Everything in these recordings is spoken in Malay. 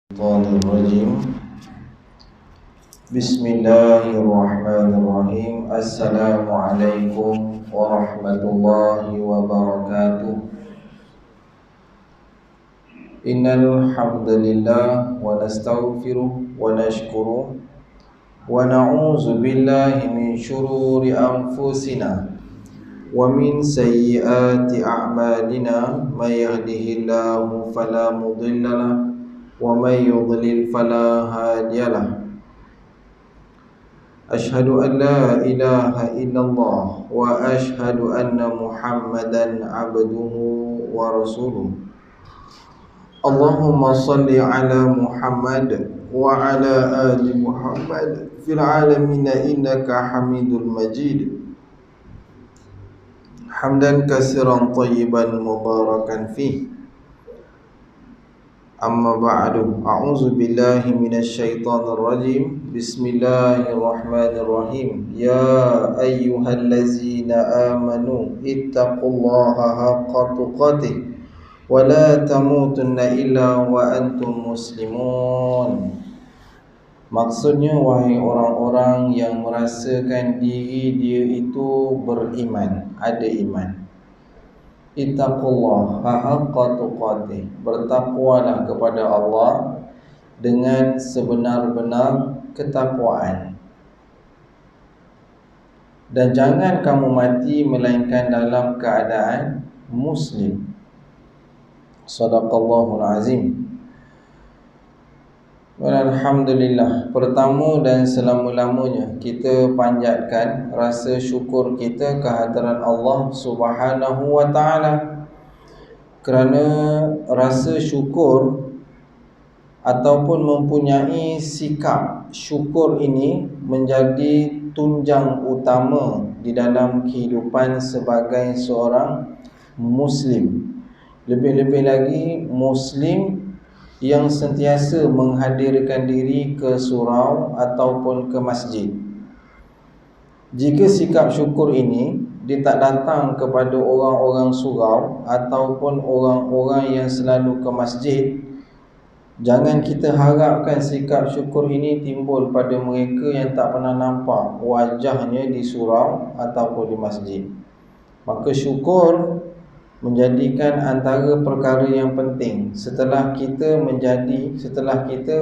الشيطان الرجيم. بسم الله الرحمن الرحيم. السلام عليكم ورحمة الله وبركاته. إن الحمد لله ونستغفره ونشكره ونعوذ بالله من شرور أنفسنا ومن سيئات أعمالنا. من يهده الله فلا مضل له ومن يضلل فلا هادي له. أشهد أن لا إله إلا الله وأشهد أن محمدا عبده ورسوله. اللهم صل على محمد وعلى آل محمد في العالمين إنك حميد مجيد. حمدا كثيرا طيبا مباركا فيه. Amma ba'du. A'udzu billahi minasyaitonir rajim. Bismillahirrahmanirrahim. Ya ayyuhallazina amanu ittaqullaha haqqa tuqatih wa la tamutunna illa wa antum muslimun. Maksudnya, wahai orang-orang yang merasakan diri dia itu beriman, ada iman. Ittaqullah haqqa tuqatih, bertakwalah kepada Allah dengan sebenar-benar ketakwaan. Dan jangan kamu mati melainkan dalam keadaan muslim. Shadaqallahul azim. Alhamdulillah, pertama dan selama-lamanya kita panjatkan rasa syukur kita kehadiran Allah Subhanahu wa ta'ala. Kerana rasa syukur ataupun mempunyai sikap syukur ini menjadi tunjang utama di dalam kehidupan sebagai seorang Muslim. Lebih-lebih lagi Muslim yang sentiasa menghadirkan diri ke surau ataupun ke masjid. Jika sikap syukur ini dia tak datang kepada orang-orang surau ataupun orang-orang yang selalu ke masjid, jangan kita harapkan sikap syukur ini timbul pada mereka yang tak pernah nampak wajahnya di surau ataupun di masjid. Maka syukur menjadikan antara perkara yang penting setelah kita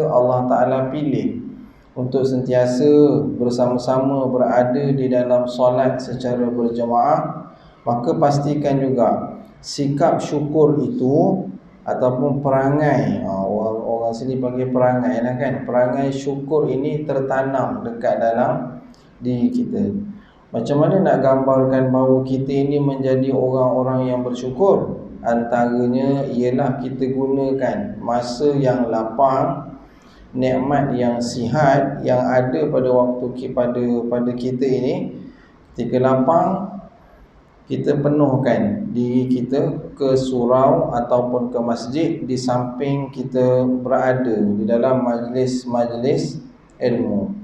Allah Ta'ala pilih untuk sentiasa bersama-sama berada di dalam solat secara berjemaah. Maka pastikan juga sikap syukur itu ataupun perangai, orang sini panggil perangai lah kan, perangai syukur ini tertanam dekat dalam diri kita. Macam mana nak gambarkan bahawa kita ini menjadi orang-orang yang bersyukur? Antaranya ialah kita gunakan masa yang lapang, nikmat yang sihat yang ada pada waktu pada kita ini. Ketika lapang, kita penuhkan diri kita ke surau ataupun ke masjid di samping kita berada di dalam majlis-majlis ilmu.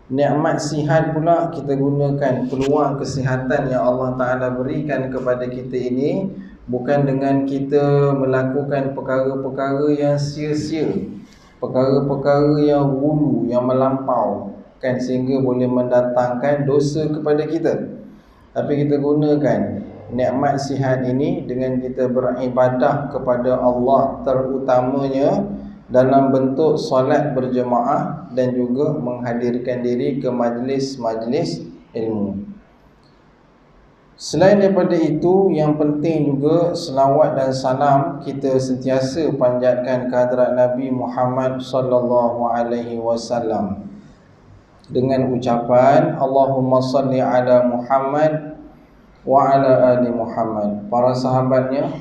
Nikmat sihat pula kita gunakan peluang kesihatan yang Allah Ta'ala berikan kepada kita ini bukan dengan kita melakukan perkara-perkara yang sia-sia, perkara-perkara yang hulu, yang melampau kan, sehingga boleh mendatangkan dosa kepada kita. Tapi kita gunakan nikmat sihat ini dengan kita beribadah kepada Allah, terutamanya dalam bentuk solat berjemaah dan juga menghadirkan diri ke majlis-majlis ilmu. Selain daripada itu, yang penting juga selawat dan salam kita sentiasa panjatkan kehadrat Nabi Muhammad sallallahu alaihi wasallam dengan ucapan Allahumma salli ala Muhammad wa ala ali Muhammad. Para sahabatnya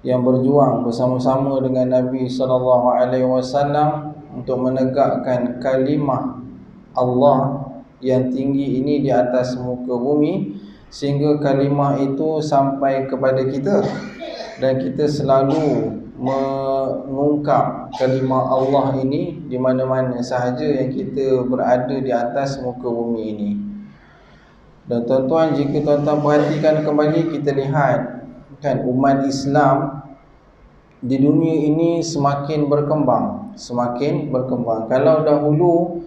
yang berjuang bersama-sama dengan Nabi SAW untuk menegakkan kalimah Allah yang tinggi ini di atas muka bumi, sehingga kalimah itu sampai kepada kita dan kita selalu mengungkap kalimah Allah ini di mana-mana sahaja yang kita berada di atas muka bumi ini. Dan tuan-tuan, jika tuan-tuan perhatikan kembali, kita lihat kan umat Islam di dunia ini semakin berkembang. Kalau dahulu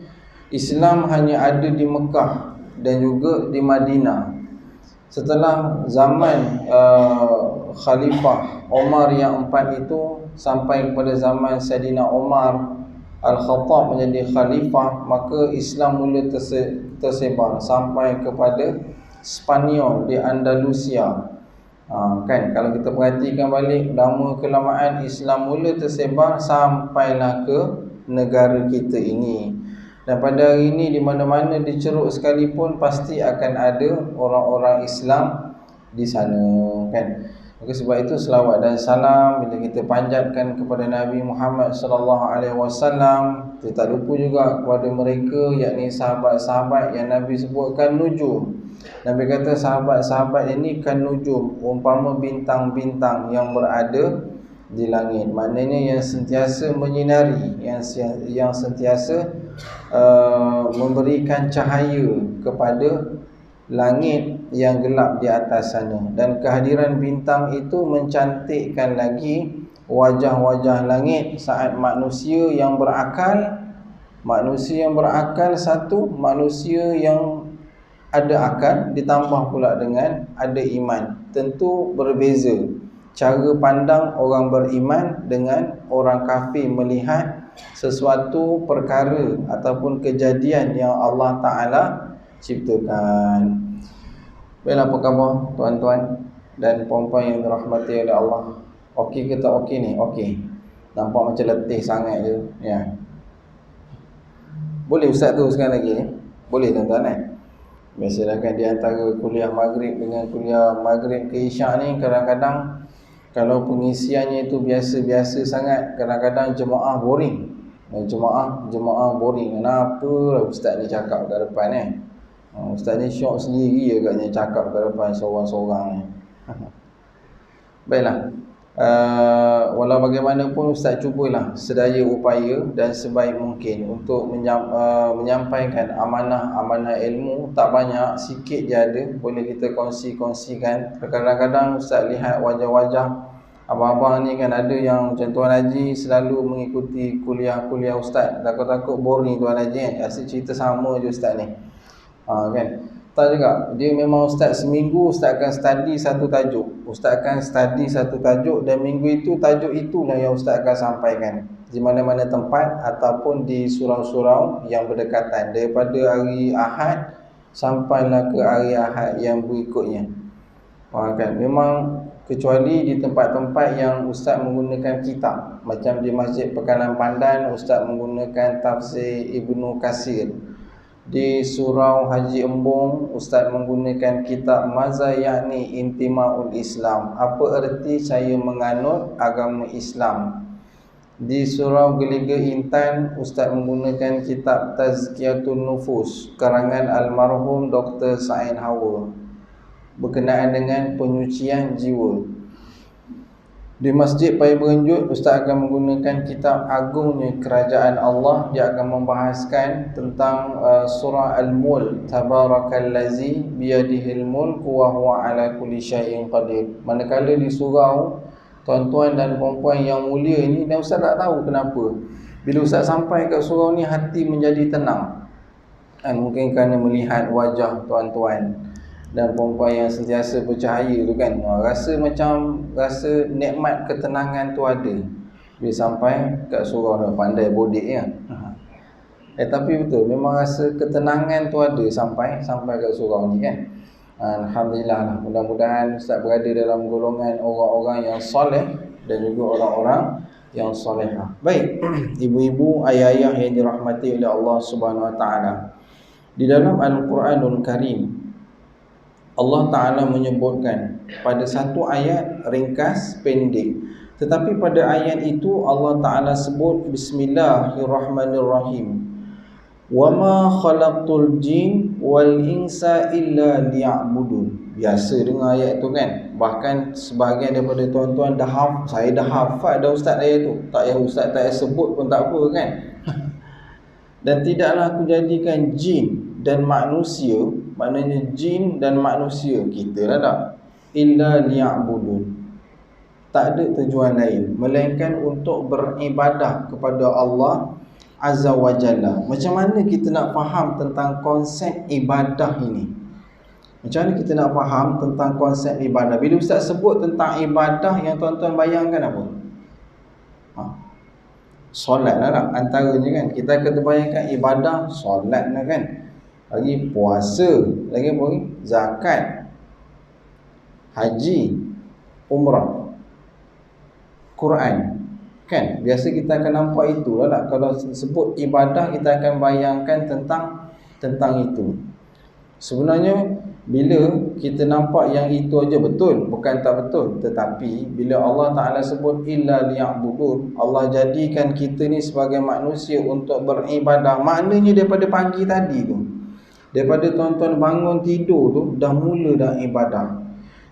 Islam hanya ada di Mekah dan juga di Madinah, setelah zaman Khalifah Umar yang empat itu sampai kepada zaman Saidina Umar Al-Khattab menjadi khalifah, maka Islam mula tersebar sampai kepada Spanyol di Andalusia. Kan, kalau kita perhatikan balik lama kelamaan Islam mula tersebar sampailah ke negara kita ini. Dan pada hari ini di mana-mana di Ceruk sekalipun pasti akan ada orang-orang Islam di sana, kan. Maka sebab itu selawat dan salam bila kita panjatkan kepada Nabi Muhammad sallallahu alaihi wasallam, kita tak lupa juga kepada mereka, yakni sahabat-sahabat yang Nabi sebutkan nujum. Nabi kata sahabat-sahabat ini kan nujum, umpama bintang-bintang yang berada di langit. Maknanya yang sentiasa menyinari, yang sentiasa memberikan cahaya kepada langit yang gelap di atas sana. Dan kehadiran bintang itu mencantikkan lagi wajah-wajah langit saat manusia yang berakal satu, manusia yang ada akal ditambah pula dengan ada iman, tentu berbeza cara pandang orang beriman dengan orang kafir melihat sesuatu perkara ataupun kejadian yang Allah Ta'ala ciptakan. Baiklah, apa khabar tuan-tuan dan puan-puan yang dirahmati oleh Allah? Okey ke tak okey ni? Okey. Nampak macam letih sangat je, ya. Boleh ustaz teruskan lagi? Boleh tuan-tuan. Biasalah kan di antara kuliah maghrib dengan kuliah maghrib ke isyak ni, kadang-kadang kalau pengisiannya itu biasa-biasa sangat, kadang-kadang jemaah boring. Jemaah boring. Kenapa ustaz ni cakap kat depan Ustaz ni syok sendiri agaknya cakap kat depan seorang-seorang ni. Baiklah, walau bagaimanapun ustaz cubalah sedaya upaya dan sebaik mungkin untuk menyampaikan amanah ilmu. Tak banyak, sikit je ada, boleh kita kongsikan. Kadang-kadang ustaz lihat wajah-wajah abang-abang ni kan, ada yang macam Tuan Haji selalu mengikuti kuliah-kuliah ustaz. Takut-takut boring Tuan Haji asyik cerita sama je ustaz ni. Kan, tak juga. Dia memang ustaz seminggu ustaz akan study satu tajuk. Dan minggu itu tajuk itulah yang ustaz akan sampaikan di mana-mana tempat ataupun di surau-surau yang berdekatan, daripada hari Ahad sampailah ke hari Ahad yang berikutnya. Kan, memang kecuali di tempat-tempat yang ustaz menggunakan kitab, macam di Masjid Pekanan Pandan ustaz menggunakan tafsir Ibnu Katsir. Di Surau Haji Embong ustaz menggunakan kitab Maza yakni Intimaul Islam, apa erti saya menganut agama Islam. Di Surau Geliga Intan ustaz menggunakan kitab Tazkiyatun Nufus karangan almarhum Dr. Said Hawa berkenaan dengan penyucian jiwa. Di Masjid Pai Berenjut ustaz akan menggunakan kitab Agungnya Kerajaan Allah. Dia akan membahaskan tentang surah Al-Mulk, Tabarakallazi biyadihil mulku wa huwa ala kulli syai'in qadir. Manakala di surau tuan-tuan dan puan-puan yang mulia ini, dan ustaz tak tahu kenapa bila ustaz sampai kat surau ni hati menjadi tenang. Mungkin kerana melihat wajah tuan-tuan dan perempuan yang sentiasa bercahaya tu kan, rasa nikmat ketenangan tu ada bila sampai kat surau tu. Pandai bodek ya. Tapi betul, memang rasa ketenangan tu ada sampai kat surau ni kan. Alhamdulillah lah. Mudah-mudahan ustaz berada dalam golongan orang-orang yang soleh dan juga orang-orang yang solehah. Baik, ibu-ibu, ayah-ayah yang dirahmati oleh Allah Subhanahu Wa Taala, di dalam Al-Quranul Karim Allah Ta'ala menyebutkan pada satu ayat ringkas pendek, tetapi pada ayat itu Allah Ta'ala sebut Bismillahirrahmanirrahim, wa ma khalaqtul jin wal insa illa liya'budun. Biasa dengar ayat tu kan, bahkan sebahagian daripada tuan-tuan saya dah hafal dah ustaz ayat tu, tak payah ustaz tak payah sebut pun tak apa kan. Dan tidaklah aku jadikan jin dan manusia, maknanya jin dan manusia kita lah tak, illa liya'budun, tak ada tujuan lain melainkan untuk beribadah kepada Allah Azza wa Jalla. Macam mana kita nak faham tentang konsep ibadah ini? Macam mana kita nak faham tentang konsep ibadah? Bila Ustaz sebut tentang ibadah, yang tuan-tuan bayangkan apa? Solat lah antaranya kan. Kita akan terbayangkan ibadah, solat lah kan. Lagi puasa, lagi apa lagi? Zakat, haji, umrah, Quran kan. Biasa kita akan nampak itu lah. Kalau sebut ibadah, kita akan bayangkan tentang itu. Sebenarnya bila kita nampak yang itu aja betul, bukan tak betul. Tetapi bila Allah Ta'ala sebut illa liya'budun, Allah jadikan kita ni sebagai manusia untuk beribadah. Maknanya daripada pagi tadi tu, daripada tuan-tuan bangun tidur tu, dah mula dah ibadah.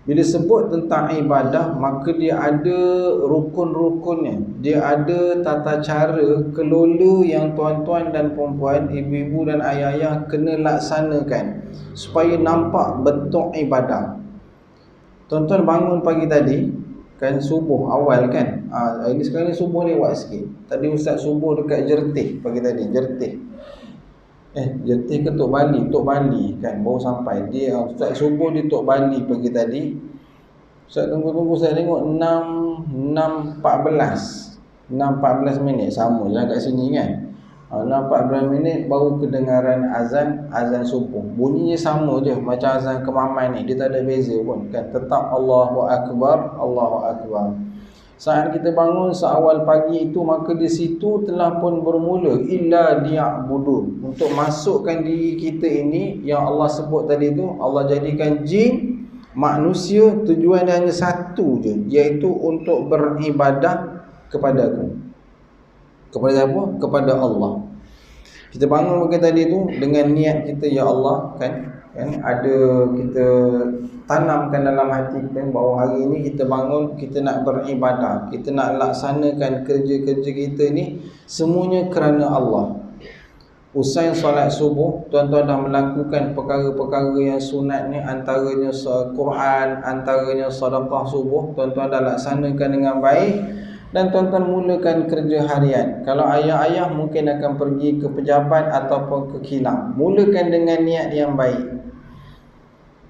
Bila sebut tentang ibadah, maka dia ada rukun-rukunnya. Dia ada tata cara kelola yang tuan-tuan dan perempuan, ibu-ibu dan ayah-ayah kena laksanakan supaya nampak bentuk ibadah. Tuan-tuan bangun pagi tadi, kan subuh awal kan. Ini sekarang ni subuh lewat sikit. Tadi Ustaz subuh dekat Jertih pagi tadi, Jertih. Jertih ke Tok Bali? Tok Bali kan, baru sampai. Dia Ustaz subuh di Tok Bali pagi tadi. Ustaz tunggu-tunggu, saya tengok 6.14 minit. Sama je kat sini kan. 6.14 minit baru kedengaran azan subuh. Bunyinya sama je macam azan kemaman ni. Dia tak ada beza pun kan. Tetap Allahu Akbar, Allahu Akbar. Saat kita bangun seawal pagi itu, maka di situ telah pun bermula illa liya'budun, untuk masukkan diri kita ini yang Allah sebut tadi tu. Allah jadikan jin, manusia, tujuan hanya satu je, iaitu untuk beribadah kepada aku. Kepada apa? Kepada Allah. Kita bangun pagi tadi tu dengan niat kita, ya Allah kan ada kita tanamkan dalam hati kita bahawa hari ini kita bangun, kita nak beribadah, kita nak laksanakan kerja-kerja kita ni semuanya kerana Allah. Usai solat subuh, tuan-tuan dah melakukan perkara-perkara yang sunat ni, antaranya Quran, antaranya sedekah subuh, tuan-tuan dah laksanakan dengan baik. Dan tuan-tuan mulakan kerja harian. Kalau ayah-ayah mungkin akan pergi ke pejabat ataupun ke kilang, mulakan dengan niat yang baik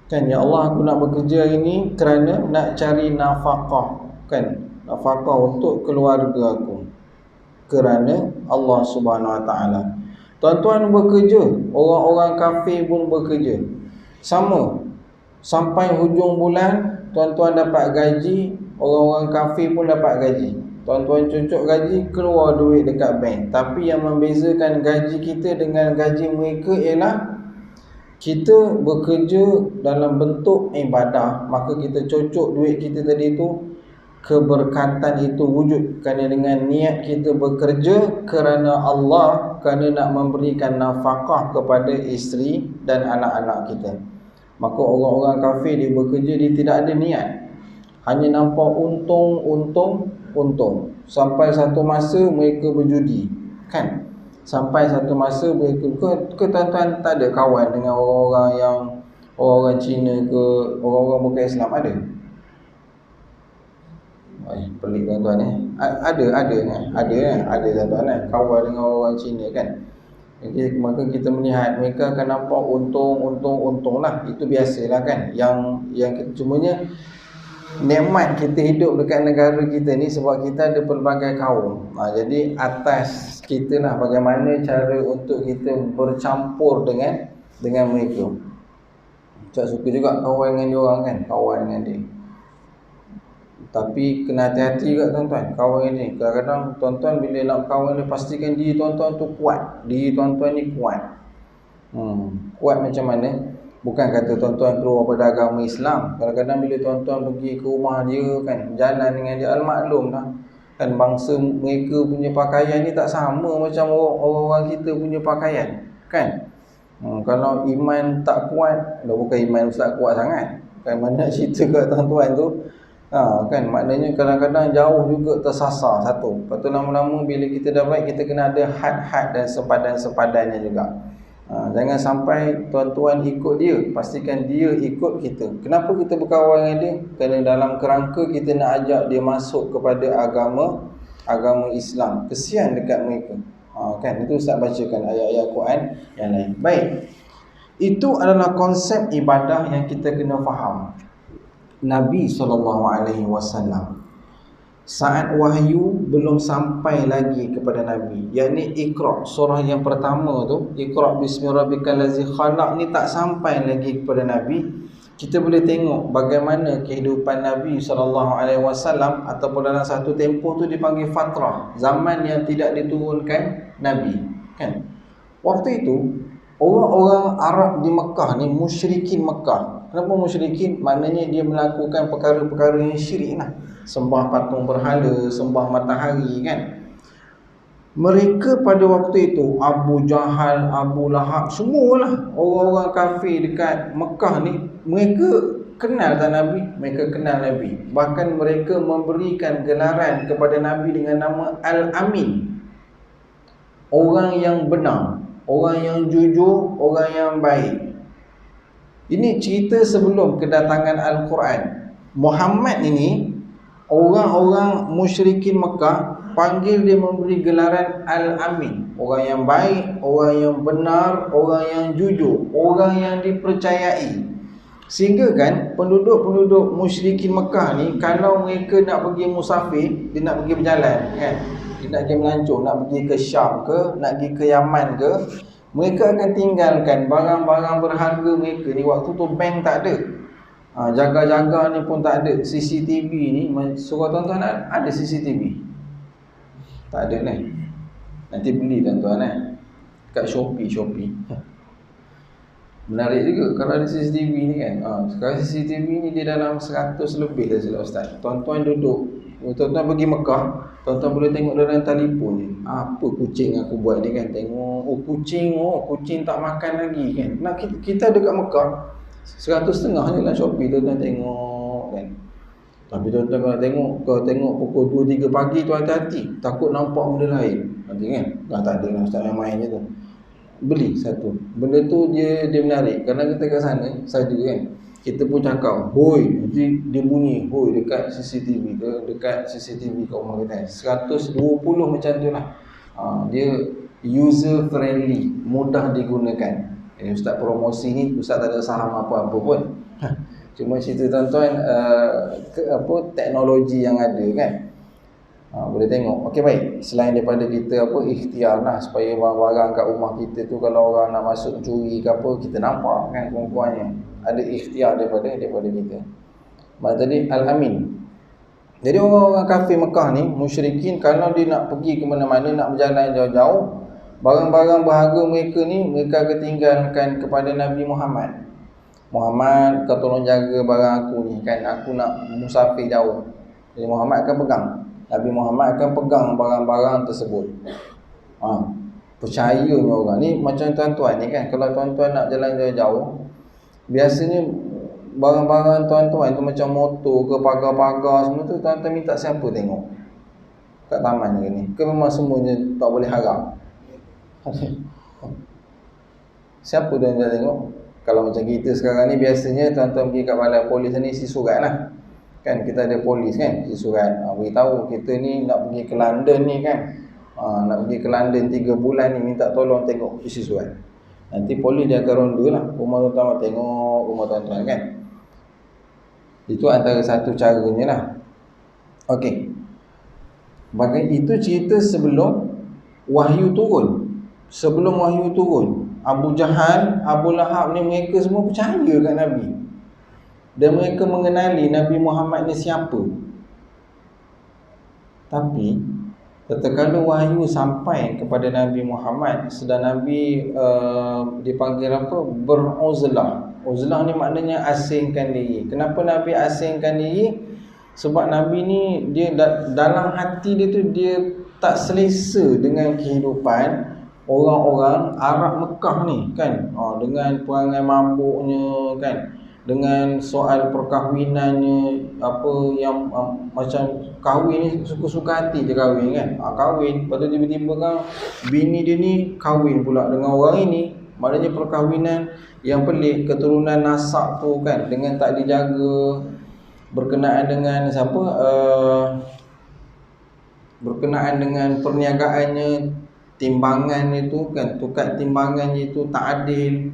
kan. Ya Allah, aku nak bekerja hari ni kerana nak cari nafkah kan, nafkah untuk keluarga aku, kerana Allah Subhanahu Wa Taala. Tuan-tuan bekerja, orang-orang kafir pun bekerja sama. Sampai hujung bulan tuan-tuan dapat gaji, orang-orang kafir pun dapat gaji. Tuan-tuan cucuk gaji, keluar duit dekat bank. Tapi yang membezakan gaji kita dengan gaji mereka ialah kita bekerja dalam bentuk ibadah. Maka kita cucuk duit kita tadi tu, keberkatan itu wujud kerana dengan niat kita bekerja kerana Allah, kerana nak memberikan nafkah kepada isteri dan anak-anak kita. Maka orang-orang kafir dia bekerja, dia tidak ada niat, hanya nampak untung. Sampai satu masa mereka berjudi kan. Sampai satu masa mereka ke tuan-tuan tak ada kawan dengan orang-orang Cina ke orang-orang bukan Islam? Ada? Pelik tuan-tuan ada tuan-tuan kawan dengan orang Cina kan. Okay, maka kita melihat mereka akan nampak untung lah. Itu biasalah kan. Yang cumanya nikmat kita hidup dekat negara kita ni sebab kita ada pelbagai kaum. Jadi atas kita lah bagaimana cara untuk kita bercampur dengan mereka. Tak suka juga kawan dengan dia orang kan, kawan dengan dia. Tapi kena hati-hati juga tuan-tuan kawan ni. Kadang-kadang tuan-tuan bila nak kawan ni, pastikan diri tuan-tuan tu kuat. Diri tuan-tuan ni kuat. Kuat macam mana? Bukan kata tuan-tuan keluar pada agama Islam. Kadang-kadang bila tuan-tuan pergi ke rumah dia kan, jalan dengan dia, al-maklum lah kan, bangsa mereka punya pakaian ni tak sama macam orang-orang kita punya pakaian kan. Kalau iman tak kuat, dah bukan iman Ustaz kuat sangat kan, mana cerita kat tuan-tuan tu kan, maknanya kadang-kadang jauh juga tersasar satu. Lepas tu lama-lama bila kita dah baik, kita kena ada had-had dan sepadan-sepadannya juga. Jangan sampai tuan-tuan ikut dia, pastikan dia ikut kita. Kenapa kita berkawan dengan dia? Kerana dalam kerangka kita nak ajak dia masuk kepada agama Islam. Kesian dekat mereka. Kan itu Ustaz bacakan ayat-ayat Quran yang lain. Baik. Itu adalah konsep ibadah yang kita kena faham. Nabi SAW saat wahyu belum sampai lagi kepada Nabi, yakni Iqra, surah yang pertama tu, Iqra bismi rabbikal ladzi khalaq, ni tak sampai lagi kepada Nabi. Kita boleh tengok bagaimana kehidupan Nabi SAW, ataupun dalam satu tempoh tu dipanggil fatrah, zaman yang tidak diturunkan Nabi, kan. Waktu itu orang-orang Arab di Mekah ni, musyrikin Mekah. Kenapa musyrikin? Maknanya dia melakukan perkara-perkara yang syirik lah. Sembah patung berhala, sembah matahari, kan. Mereka pada waktu itu, Abu Jahal, Abu Lahab, semualah orang-orang kafir dekat Mekah ni, mereka kenal tak Nabi? Mereka kenal Nabi. Bahkan mereka memberikan gelaran kepada Nabi dengan nama Al-Amin, orang yang benar, orang yang jujur, orang yang baik. Ini cerita sebelum kedatangan Al-Quran. Muhammad ini, orang-orang musyrikin Mekah panggil dia, memberi gelaran Al-Amin, orang yang baik, orang yang benar, orang yang jujur, orang yang dipercayai. Sehingga kan penduduk-penduduk musyrikin Mekah ni, kalau mereka nak pergi musafir, dia nak pergi berjalan, kan, dia nak pergi melancong, nak pergi ke Syam ke, nak pergi ke Yaman ke, mereka akan tinggalkan barang-barang berharga mereka ni. Waktu tu bank tak ada, jaga-jaga ni pun tak ada, CCTV ni, suruh tuan-tuan ada CCTV? Tak ada ni. Nanti beli tuan-tuan kat Shopee. Menarik juga kalau ada CCTV ni, kan. Sekarang CCTV ni dia dalam 100 lebih dah silap Ustaz. Tuan-tuan duduk, tuan-tuan pergi Mekah, tuan-tuan boleh tengok dalam telefon ni, apa kucing aku buat ni, kan. Tengok, kucing tak makan lagi, kan. Nah, kita dekat Mekah 150 je lah Shopee, tuan-tuan tengok, kan. Tapi tuan-tuan kalau tengok pukul 2-3 pagi tu, hati-hati, takut nampak benda lain nanti, kan. Tak ada lah Ustaz, main je tu. Beli satu. Benda tu dia menarik. Kerana kita kat sana saja, kan, kita pun cakap hoi, nanti dia bunyi hoi dekat CCTV ke, dekat CCTV kat rumah kita. 120 macam tu lah. Dia user friendly, mudah digunakan. Ustaz promosi ni, Ustaz tak ada saham apa-apa pun. Cuma cerita tuan-tuan teknologi yang ada, kan. Boleh tengok. Okey, baik. Selain daripada kita ikhtiar lah supaya barang-barang kat rumah kita tu, kalau orang nak masuk curi ke apa, kita nampak, kan, perempuannya. Ada ikhtiar daripada kita. Maksud tadi Al-Amin. Jadi orang-orang kafir Mekah ni, musyrikin, kalau dia nak pergi ke mana-mana, nak berjalan jauh-jauh, barang-barang berharga mereka ni, mereka akan tinggalkan kepada Nabi Muhammad. Muhammad, kau tolong jaga barang aku ni, kan, aku nak musafir jauh. Jadi Muhammad akan pegang. Nabi Muhammad akan pegang barang-barang tersebut. Percayanya orang ni macam tuan-tuan ni, kan. Kalau tuan-tuan nak jalan jauh-jauh, biasanya barang-barang tuan-tuan tu macam motor ke, pagar-pagar semua tu, tuan-tuan minta siapa tengok kat taman ni? Ke memang semuanya tak boleh harap? Siapa tuan-tuan tengok? Kalau macam kita sekarang ni, biasanya tuan-tuan pergi kat balai polis ni, isi surat lah, kan. Kita ada polis, kan, isi surat, beritahu kita ni nak pergi ke London ni, kan. Nak pergi ke London 3 bulan ni, minta tolong tengok isi surat. Nanti polis dia akan ronda lah rumah tuan-tuan, tengok rumah tuan-tuan, kan. Itu antara satu caranya lah. Okey, itu cerita sebelum wahyu turun. Sebelum wahyu turun, Abu Jahal, Abu Lahab ni, mereka semua percaya kat Nabi, dan mereka mengenali Nabi Muhammad ni siapa. Tapi tatkala wahyu sampai kepada Nabi Muhammad, sedang Nabi dipanggil beruzlah. Uzlah ni maknanya asingkan diri. Kenapa Nabi asingkan diri? Sebab Nabi ni, dia dalam hati dia tu, dia tak selesa dengan kehidupan orang-orang Arab Mekah ni, kan. Dengan perangai mabuknya, kan, dengan soal perkahwinannya, apa yang macam kahwin ni suka-suka hati je kahwin, kan. Kahwin, lepas tu tiba-tiba kan bini dia ni kahwin pula dengan orang ini, Maknanya perkahwinan yang pelik, keturunan nasab tu kan, dengan tak dijaga, berkenaan dengan siapa, berkenaan dengan perniagaannya, timbangan itu kan, tukar timbangannya itu tak adil.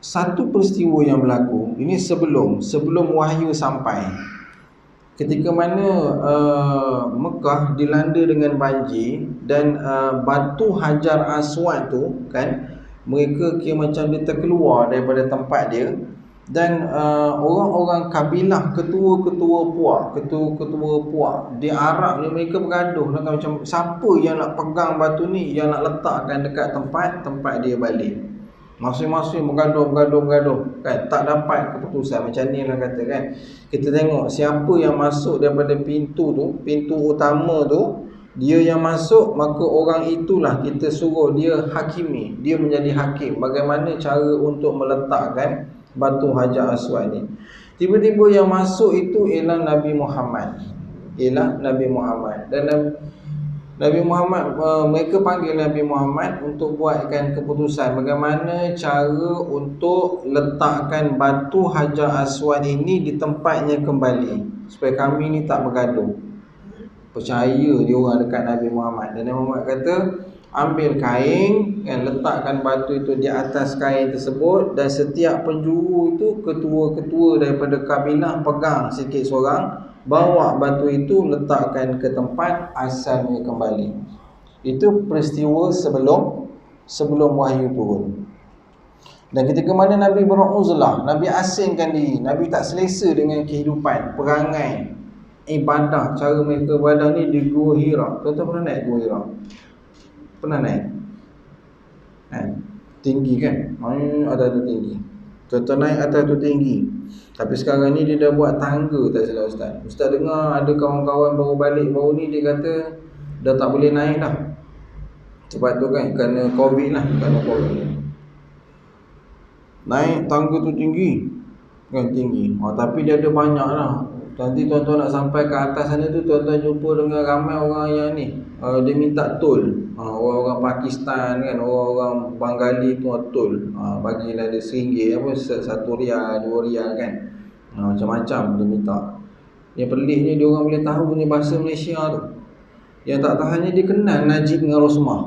Satu peristiwa yang berlaku ini sebelum wahyu sampai, ketika mana Mekah dilanda dengan banjir dan batu Hajar Aswad tu kan, mereka kira macam dia terkeluar daripada tempat dia, dan orang-orang kabilah ketua-ketua puak di Arab ni, mereka bergaduh macam siapa yang nak pegang batu ni, yang nak letakkan dekat tempat dia balik. Masing-masing bergaduh kan, tak dapat keputusan. Macam ni lah kata kan, kita tengok siapa yang masuk daripada pintu utama tu, dia yang masuk, maka orang itulah kita suruh dia hakimi, dia menjadi hakim bagaimana cara untuk meletakkan batu Hajar Aswad ni. Tiba-tiba yang masuk itu ialah Nabi Muhammad. Dan Nabi Muhammad, mereka panggil Nabi Muhammad untuk buatkan keputusan bagaimana cara untuk letakkan batu Hajar Aswad ini di tempatnya kembali, supaya kami ni tak bergaduh. Percaya dia orang dekat Nabi Muhammad. Dan Nabi Muhammad kata, ambil kain kan, letakkan batu itu di atas kain tersebut, dan setiap penjuru itu ketua-ketua daripada kabilah pegang sikit seorang, bawa batu itu letakkan ke tempat asalnya kembali. Itu peristiwa sebelum wahyu turun. Dan ketika mana Nabi beruzlah, Nabi asingkan diri, Nabi tak selesa dengan kehidupan, perangai, ibadah, cara mereka beribadah ni di Gua Hira. Tuan-tuan pernah naik Gua Hira? Pernah naik? Tinggi kan? Ada tinggi. Tuan-tuan naik atas tu tinggi. Tapi sekarang ni dia dah buat tangga, tak salah Ustaz. Ustaz dengar ada kawan-kawan baru balik baru ni, dia kata dah tak boleh naik dah. Sebab tu kan, kerana Covid lah, naik tangga tu tinggi kan, tinggi. Tapi dia ada banyak lah. Nanti tuan-tuan nak sampai ke atas sana tu, tuan-tuan jumpa dengan ramai orang yang ni, dia minta tol. Orang-orang Pakistan kan, orang-orang Bengali tu tol, bagilah dia RM1, apa, RM1, RM2 kan, macam-macam dia minta. Yang peliknya, dia orang boleh tahu ni bahasa Malaysia tu. Yang tak tahannya, dia kenal Najib dengan Rosmah.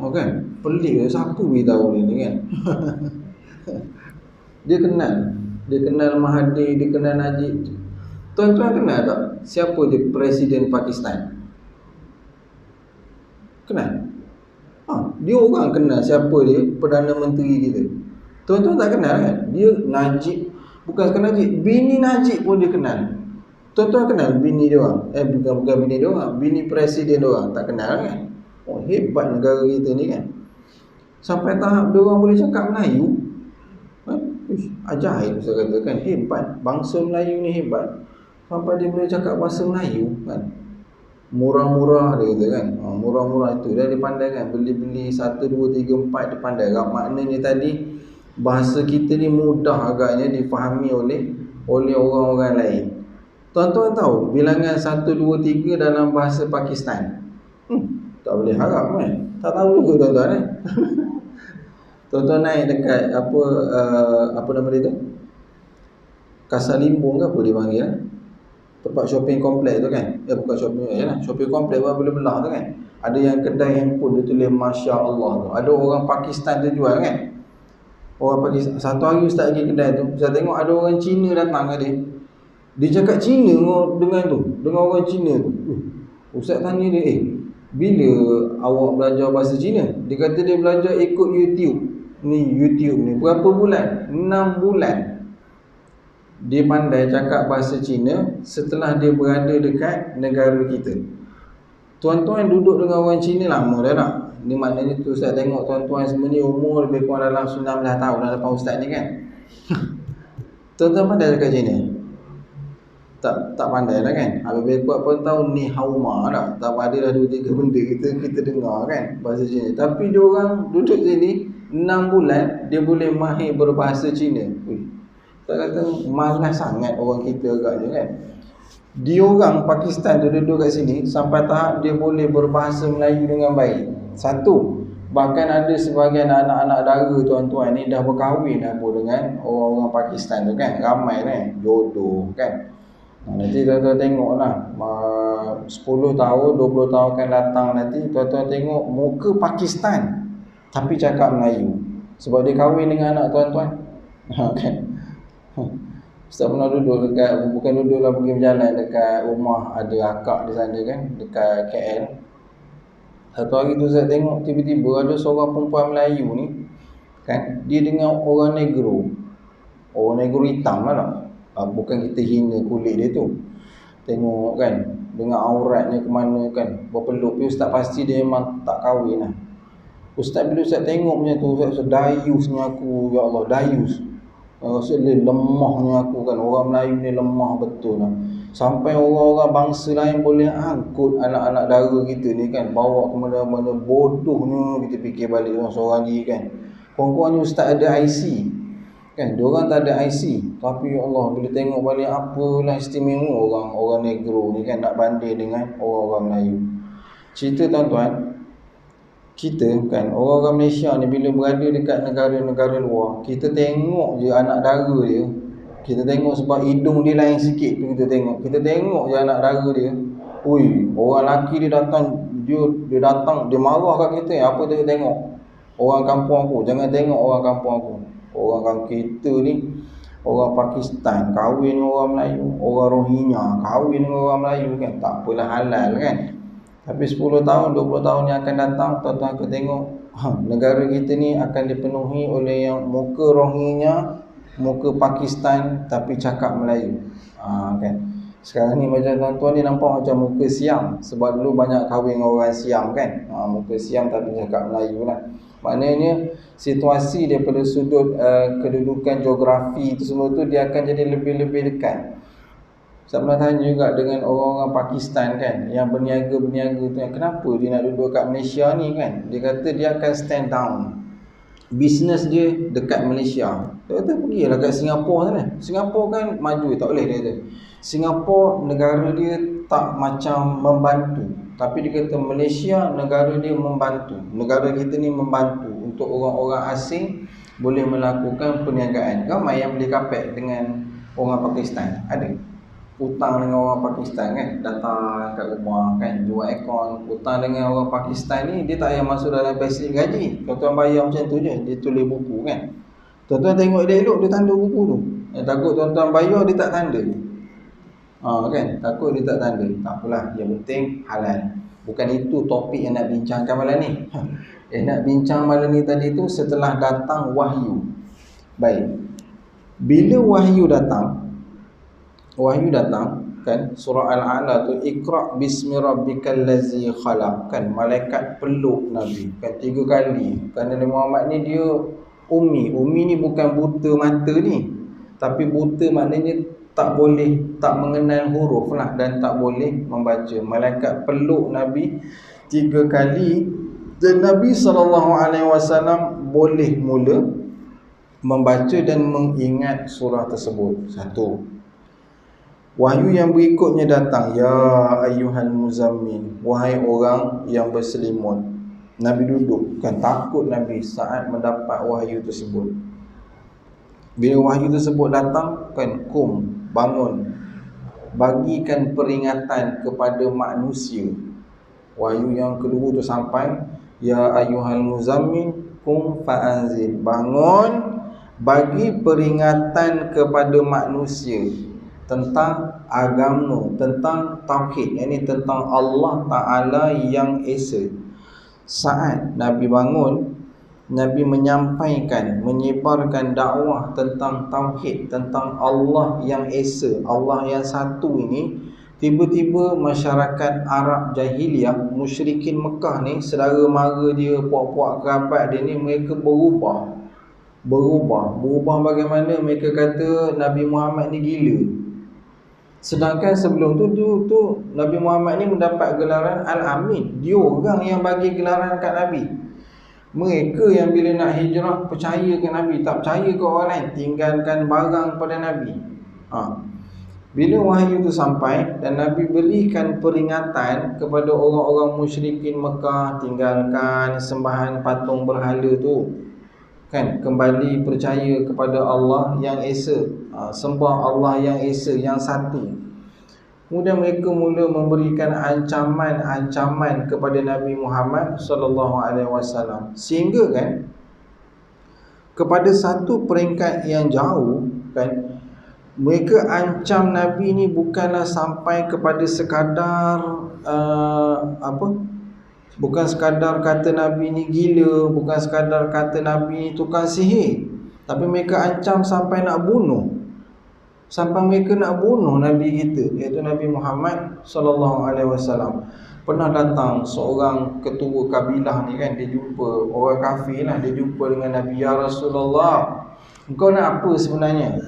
Kan, pelik dia, siapa beritahu dia ni kan. Dia kenal Mahathir, dia kenal Najib. Tuan-tuan kenal tak siapa dia Presiden Pakistan? Kenal? Dia orang kenal siapa dia Perdana Menteri kita. Tuan-tuan tak kenal kan? Dia Najib, bukan sekadar Najib, bini Najib pun dia kenal. Tuan-tuan kenal bini dia orang? Bukan bini dia orang, bini Presiden dia orang. Tak kenal kan? Hebat negara kita ni kan. Sampai tahap dia orang boleh cakap Melayu. Ajaib saya kata kan, hebat. Bangsa Melayu ni hebat. Sampai dia boleh cakap bahasa Melayu kan. Murah-murah dia kata kan. Murah-murah itu dia pandai kan. Beli-beli 1, 2, 3, 4 dia pandai. Maknanya tadi bahasa kita ni mudah agaknya difahami oleh orang-orang lain. Tuan-tuan tahu bilangan 1, 2, 3 dalam bahasa Pakistan? Tak boleh harap kan. Tak tahu juga tuan-tuan kan. Tuan-tuan naik dekat apa nama dia tu? Kasar Limbung ke apa dia panggil kan? Tempat shopping kompleks tu kan. Bukan shopping lah, shopping kompleks boleh belah tu kan. Ada yang kedai handphone dia tulis Masya Allah tu. Ada orang Pakistan tu jual kan. Orang Pakistan. Satu hari Ustaz pergi kedai tu, Ustaz tengok ada orang Cina datang ke dia. Dia cakap Cina dengan orang Cina tu. Ustaz tanya dia, bila awak belajar bahasa Cina? Dia kata dia belajar ikut YouTube ni. Berapa bulan? 6 bulan. Dia pandai cakap bahasa Cina setelah dia berada dekat negara kita. Tuan-tuan duduk dengan orang Cina lama dah tak? Ni maknanya tu Ustaz tengok tuan-tuan semua ni umur lebih kurang dalam 19 tahun dah lepas Ustaz ni kan. Tuan-tuan pandai cakap Cina? Tak pandai lah kan. Lebih kuat pun tahu ni hauma dah. Tak ada dah 2-3 benda kita dengar kan bahasa Cina. Tapi dia orang duduk sini 6 bulan dia boleh mahir berbahasa Cina. Saya kata malas sangat orang kita agaknya kan. Dia orang Pakistan tu duduk kat sini sampai tahap dia boleh berbahasa Melayu dengan baik. Satu, bahkan ada sebahagian anak-anak dara tuan-tuan ni dah berkahwin apa dengan orang-orang Pakistan tu kan. Ramai kan, jodoh kan. Nanti tuan-tuan tengoklah 10 tahun, 20 tahun akan datang nanti tuan-tuan tengok muka Pakistan tapi cakap Melayu. Sebab dia kahwin dengan anak tuan-tuan. Kan. Ustaz pernah duduk dekat, bukan duduk lah, pergi berjalan dekat rumah ada akak di sana kan, dekat KL. Satu hari tu saya tengok tiba-tiba ada seorang perempuan Melayu ni kan, dia dengan orang negro. Orang negro hitam lah. Bukan kita hina kulit dia tu. Tengok kan, dengan auratnya ke mana kan, berpeluk. Ustaz pasti dia memang tak kahwin lah. Ustaz bila Ustaz tengok macam tu, Ustaz dayusnya aku, ya Allah, dayus. Rasa dia lemahnya aku kan. Orang Melayu ni lemah betul lah. Sampai orang-orang bangsa lain boleh angkut anak-anak dara kita ni kan, bawa ke mana-mana. Bodohnya kita fikir balik seorang diri kan. Kurang-kurangnya Ustaz ada IC kan, diorang tak ada IC. Tapi ya Allah, bila tengok balik apalah istimewa orang negro ni kan, nak banding dengan orang-orang Melayu. Cerita tuan-tuan, kita kan, orang-orang Malaysia ni bila berada dekat negara-negara luar, kita tengok je anak dara dia. Kita tengok sebab hidung dia lain sikit tu, kita tengok je anak dara dia. Ui, orang lelaki dia datang, dia marah kat kita. Apa tu dia tengok? Orang kampung aku, jangan tengok orang kampung aku. Orang kampung kita ni, orang Pakistan kahwin dengan orang Melayu, orang Rohingya kahwin dengan orang Melayu kan. Tak apalah, halal kan. Tapi 10 tahun, 20 tahun yang akan datang, tuan-tuan akan tengok negara kita ni akan dipenuhi oleh yang muka Rohingya, muka Pakistan tapi cakap Melayu. Kan. Sekarang ni macam tuan-tuan ni nampak macam muka Siam. Sebab dulu banyak kahwin dengan orang Siam kan. Muka Siam tapi cakap Melayu lah. Maknanya situasi daripada sudut kedudukan geografi itu semua tu, dia akan jadi lebih-lebih dekat. Saya pernah tanya juga dengan orang-orang Pakistan kan, yang berniaga-berniaga tu, kenapa dia nak duduk kat Malaysia ni kan. Dia kata dia akan stand down, bisnes dia dekat Malaysia. Dia kata pergilah kat Singapura sana. Singapura kan maju, tak boleh dia kata. Singapura negara dia tak macam membantu, tapi dia kata Malaysia negara dia membantu. Negara kita ni membantu untuk orang-orang asing boleh melakukan perniagaan. Ramai yang beli kapek dengan orang Pakistan. Ada hutang dengan orang Pakistan kan, datang kat rumah kan, jual aircon. Hutang dengan orang Pakistan ni, dia tak payah masuk dalam payslip gaji. Tuan-tuan bayar macam tu je, dia tulis buku kan. Tuan-tuan tengok dia elok, dia tanda buku tu. Takut tuan-tuan bayar, dia tak tanda. Kan, takut dia tak tanda. Tak apalah, yang penting halal. Bukan itu topik yang nak bincangkan malam ni. Nak bincang malam ni tadi tu setelah datang wahyu. Baik, bila wahyu datang kan, surah Al-A'la tu, Iqra' bismi rabbikal ladzi khalaq kan, malaikat peluk Nabi kan 3 kali. Kerana Nabi Muhammad ni dia ummi ni bukan buta mata ni, tapi buta maknanya tak mengenal huruf lah, dan tak boleh membaca. Malaikat peluk Nabi 3 kali, dan Nabi SAW boleh mula membaca dan mengingat surah tersebut. Satu. Wahyu yang berikutnya datang, ya ayyuhal muzammil, wahai orang yang berselimut. Nabi duduk kan, takut Nabi saat mendapat wahyu tersebut. Bila wahyu tersebut datang kan, bangun, bagikan peringatan kepada manusia. Wahyu yang kedua tu sampai, ya ayyuhal muzammil fa'anzir, bangun, bagi peringatan kepada manusia tentang agama, tentang tauhid, yakni tentang Allah Ta'ala yang Esa. Saat Nabi bangun, Nabi menyampaikan, menyebarkan dakwah tentang tauhid, tentang Allah yang Esa, Allah yang satu ini. Tiba-tiba masyarakat Arab jahiliah, musyrikin Mekah ni, saudara mara dia, puak-puak kerabat dia ni, mereka berubah bagaimana? Mereka kata Nabi Muhammad ni gila. Sedangkan sebelum tu Nabi Muhammad ni mendapat gelaran Al-Amin. Dia orang yang bagi gelaran kat Nabi. Mereka yang bila nak hijrah percaya ke Nabi, tak percaya ke orang lain, tinggalkan barang pada Nabi. Bila wahyu itu sampai dan Nabi berikan peringatan kepada orang-orang musyrikin Mekah, tinggalkan sembahan patung berhala tu, kan, kembali percaya kepada Allah yang esa, sembah Allah yang esa, yang satu. Kemudian mereka mula memberikan ancaman-ancaman kepada Nabi Muhammad sallallahu alaihi wasallam, sehingga kan kepada satu peringkat yang jauh, kan, mereka ancam Nabi ni bukanlah sampai kepada sekadar bukan sekadar kata Nabi ni gila, bukan sekadar kata Nabi ni tukang sihir, tapi mereka ancam sampai nak bunuh. Sampai mereka nak bunuh Nabi kita, iaitu Nabi Muhammad sallallahu alaihi wasallam. Pernah datang seorang ketua kabilah ni, kan, dia jumpa orang kafir lah, dia jumpa dengan Nabi, ya Rasulullah, engkau nak apa sebenarnya?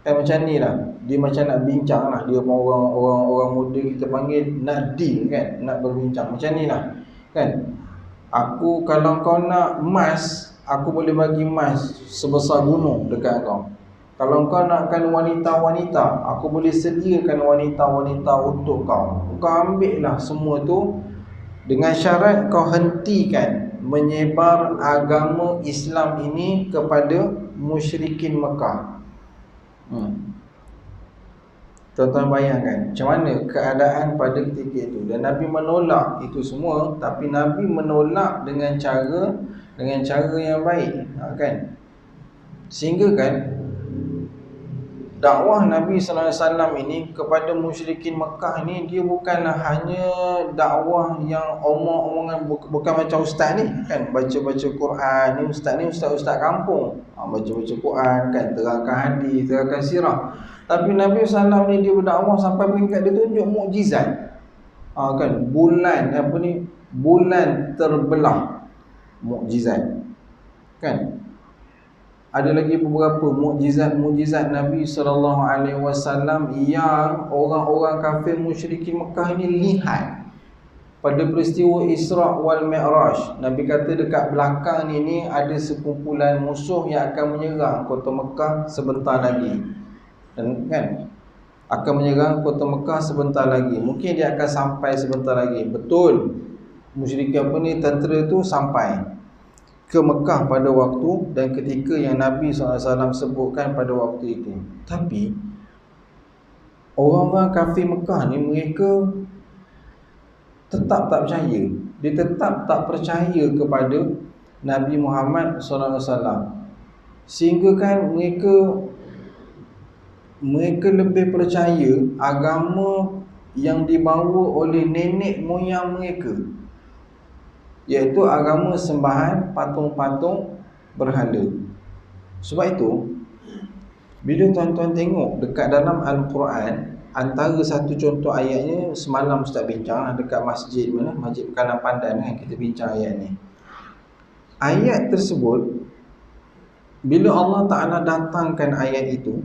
Macam ni lah, dia macam nak bincang lah. Dia pun orang muda kita panggil nak deal, kan, nak berbincang macam ni lah, kan. Aku, kalau kau nak emas, aku boleh bagi emas sebesar gunung dekat kau. Kalau kau nakkan wanita-wanita, aku boleh sediakan wanita-wanita untuk kau. Kau ambil lah semua tu, dengan syarat kau hentikan menyebar agama Islam ini kepada musyrikin Mekah. Tuan-tuan bayangkan macam mana keadaan pada ketika itu. Dan Nabi menolak itu semua, tapi Nabi menolak dengan cara yang baik, kan. Sehingga kan dakwah Nabi sallallahu alaihi wasallam ini kepada musyrikin Mekah ni, dia bukanlah hanya dakwah yang omong-omongan, bukan macam ustaz ni, kan, baca-baca Quran ni. Ustaz ni ustaz kampung, baca-baca Quran, kan, terangkan hadis, terangkan sirah. Tapi Nabi sallallahu alaihi wasallam ni dia berdakwah sampai peringkat dia tunjuk mukjizat, kan, bulan terbelah, mukjizat, kan. Ada lagi beberapa mukjizat Nabi sallallahu alaihi wasallam yang orang-orang kafir musyrikin Mekah ini lihat pada peristiwa Isra wal Mi'raj. Nabi kata dekat belakang ni ada sekumpulan musuh yang akan menyerang kota Mekah sebentar lagi. Dan kan, akan menyerang kota Mekah sebentar lagi. Mungkin dia akan sampai sebentar lagi. Betul, musyrikin tentera tu sampai ke Mekah pada waktu dan ketika yang Nabi SAW sebutkan pada waktu itu. Tapi orang-orang kafir Mekah ni, mereka tetap tak percaya. Dia tetap tak percaya kepada Nabi Muhammad SAW. Sehingga kan mereka lebih percaya agama yang dibawa oleh nenek moyang mereka, iaitu agama sembahan patung-patung berhala. Sebab itu, bila tuan-tuan tengok dekat dalam Al-Quran, antara satu contoh ayatnya, semalam Ustaz bincang lah dekat masjid mana, Masjid Pekanan Pandan, kan, kita bincang ayat ni. Ayat tersebut, bila Allah Ta'ala datangkan ayat itu,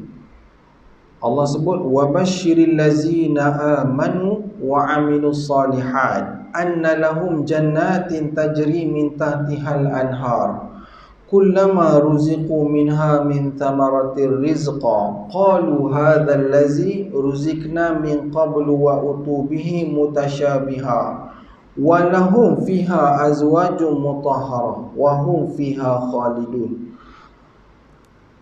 Allah sebut wabashshiril ladzina amanu wa amilus solihat anna lahum jannatin tajri min tahtihal anhar kullama ruziqu minha min thamaratir rizqa qalu hadzal ladzi ruziqna min qablu wa utubihi mutasyabiha wa lahum fiha azwajun mutahharah wa hum fiha khalidun.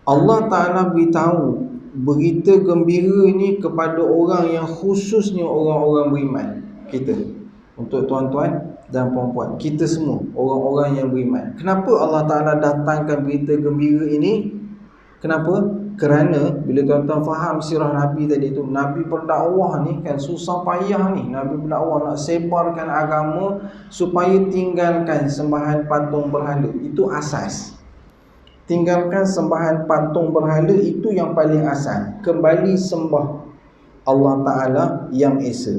Allah Ta'ala beritahu berita gembira ni kepada orang yang khususnya orang-orang beriman. Kita, untuk tuan-tuan dan puan-puan, kita semua orang-orang yang beriman. Kenapa Allah Ta'ala datangkan berita gembira ini? Kenapa? Kerana bila tuan-tuan faham sirah Nabi tadi tu, Nabi berdakwah ni kan susah payah ni. Nabi berdakwah nak sebarkan agama supaya tinggalkan sembahan patung berhala. Itu asas. Tinggalkan sembahan patung berhala, itu yang paling asal. Kembali sembah Allah Ta'ala yang esa.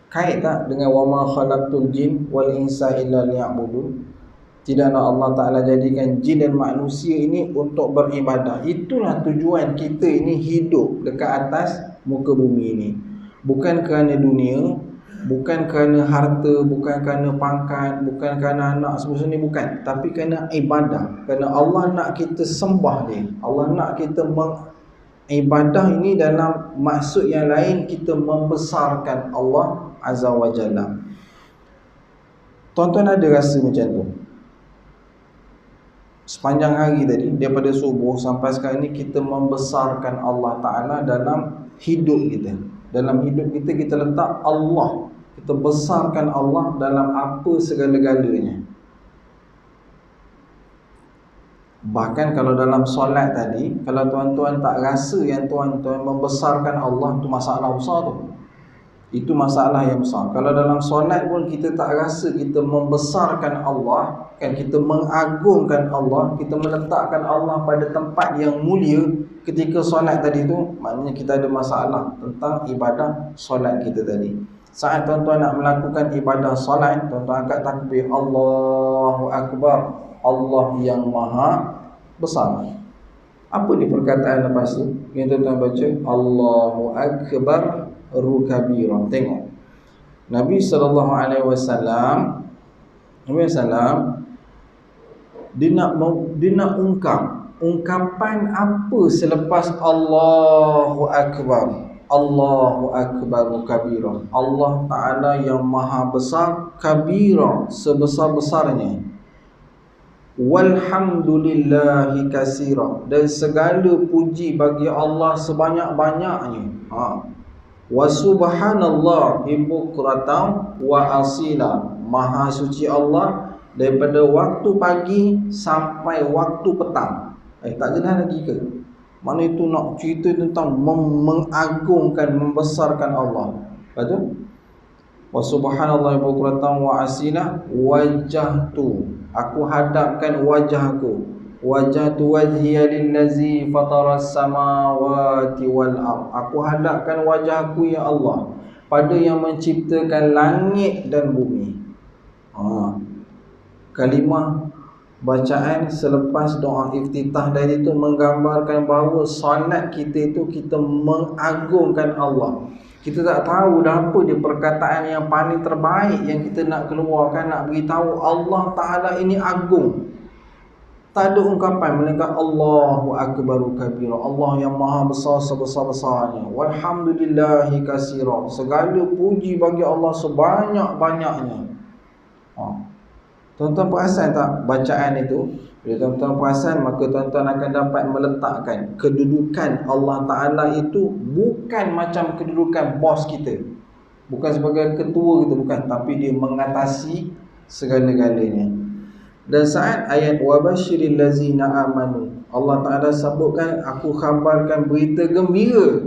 Kait tak dengan wa ma khalaqtul jin wal insa illa liya'budun? Tidaklah Allah Ta'ala jadikan jin dan manusia ini untuk beribadah. Itulah tujuan kita ini hidup dekat atas muka bumi ini. Bukan kerana dunia, bukan kerana harta, bukan kerana pangkat, bukan kerana anak semua ni, bukan. Tapi kerana ibadah. Kerana Allah nak kita sembah dia. Allah nak kita Ibadah ini dalam maksud yang lain kita membesarkan Allah Azza wa Jalla. Tuan-tuan ada rasa macam tu? Sepanjang hari tadi, daripada subuh sampai sekarang ni, kita membesarkan Allah Ta'ala dalam hidup kita. Dalam hidup kita, kita letak Allah. Kita besarkan Allah dalam apa segala-galanya. Bahkan kalau dalam solat tadi, kalau tuan-tuan tak rasa yang tuan-tuan membesarkan Allah, tu masalah besar tu. Itu masalah yang besar. Kalau dalam solat pun kita tak rasa kita membesarkan Allah, kan, kita mengagungkan Allah, kita meletakkan Allah pada tempat yang mulia ketika solat tadi tu, maknanya kita ada masalah tentang ibadah solat kita tadi. Saat tuan-tuan nak melakukan ibadah solat, tuan-tuan angkat takbir, Allahu Akbar, Allah yang maha besar. Apa di perkataan lepas tu? Yang tuan-tuan baca, Allahu Akbar rukabira. Tengok, Nabi SAW dia nak ungkapan apa selepas Allahu Akbar. Allahu Akbar kabira. Allah Ta'ala yang maha besar, kabira, sebesar-besarnya. Walhamdulillahi kasira, dan segala puji bagi Allah sebanyak-banyaknya. Wa subhanallah bukratan wa asila, maha suci Allah daripada waktu pagi sampai waktu petang. Tak jelas lagi ke? Mana itu nak cerita tentang mengagungkan, membesarkan Allah. Betul? Wa subhanallah bukratan wa asila wajjahtu, aku hadapkan wajahku. Wajhatu wajhiya lillazi fataras samawati wal ard, aku hadapkan wajahku ya Allah pada yang menciptakan langit dan bumi. Kalimah bacaan selepas doa iftitah dari itu menggambarkan bahawa solat kita itu kita mengagungkan Allah. Kita tak tahu dah apa dia perkataan yang paling terbaik yang kita nak keluarkan, nak beritahu Allah Ta'ala ini agung. Tak ada ungkapan melainkan Allahu Akbaru kabira, Allah yang maha besar sebesar-besarnya. Walhamdulillahi kasira, segala puji bagi Allah sebanyak-banyaknya. Tuan-tuan perasan tak bacaan itu? Bila tuan-tuan perasan, maka tuan-tuan akan dapat meletakkan kedudukan Allah Ta'ala itu bukan macam kedudukan bos kita, bukan sebagai ketua kita, bukan, tapi dia mengatasi segala-galanya. Dan saat ayat wabashiril lazina amanu, Allah Ta'ala sebutkan, aku khabarkan berita gembira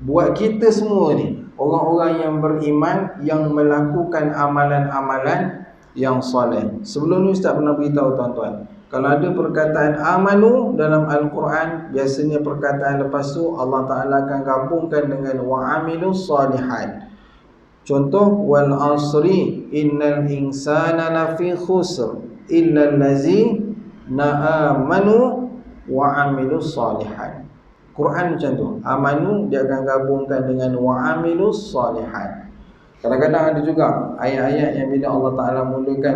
buat kita semua ni, orang-orang yang beriman, yang melakukan amalan-amalan yang soleh. Sebelum ni Ustaz pernah beritahu tuan-tuan, kalau ada perkataan amanu dalam Al-Quran, biasanya perkataan lepas tu Allah Ta'ala akan gabungkan dengan wa'amilus salihat. Contoh, wal asri innal insana lafi khusr illa allazina amanu wa amilus salihat. Quran macam tu, amanu dia akan gabungkan dengan wa amilus salihat. Kadang-kadang ada juga ayat-ayat yang bila Allah Ta'ala mulakan